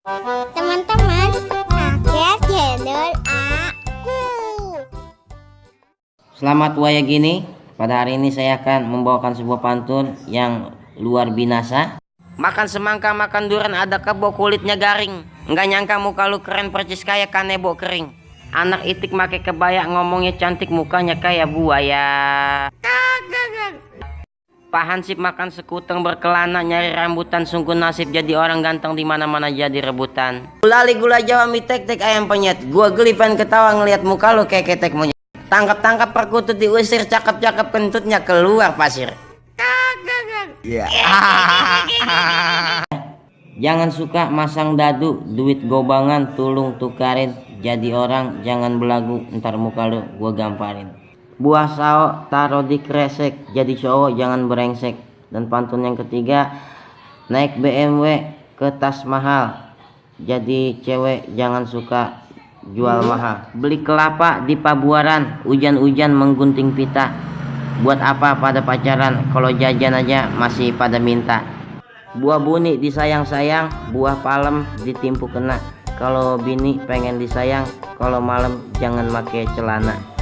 Teman-teman, pakai channel aku. Selamat waya gini. Pada hari ini saya akan membawakan sebuah pantun yang luar binasa. Makan semangka, makan durian, ada kebo kulitnya garing. Nggak nyangka muka lu keren percis kayak kanebo kering. Anak itik make kebaya, ngomongnya cantik, mukanya kayak buaya. Pak Hansip makan sekuteng berkelana, nyari rambutan, sungguh nasib jadi orang ganteng di mana-mana jadi rebutan. Gulali gula Jawa mie tek-tek ayam penyet, gua geli pengen ketawa ngeliat muka lu kayak ketek monyet. Tangkap-tangkap perkutut diusir, cakep-cakep kentutnya keluar pasir. Jangan suka masang dadu, duit gobangan tulung tukarin. Jadi orang jangan belagu, ntar muka lu gua gamparin. Buah sao taruh di kresek, jadi cowok jangan berengsek. Dan pantun yang ketiga, naik BMW ke tas mahal, jadi cewek jangan suka jual mahal. Beli kelapa di pabuaran, hujan-hujan menggunting pita. Buat apa pada pacaran, kalau jajan aja masih pada minta. Buah buni disayang-sayang, buah palem ditimpu kena. Kalau bini pengen disayang, kalau malam jangan pakai celana.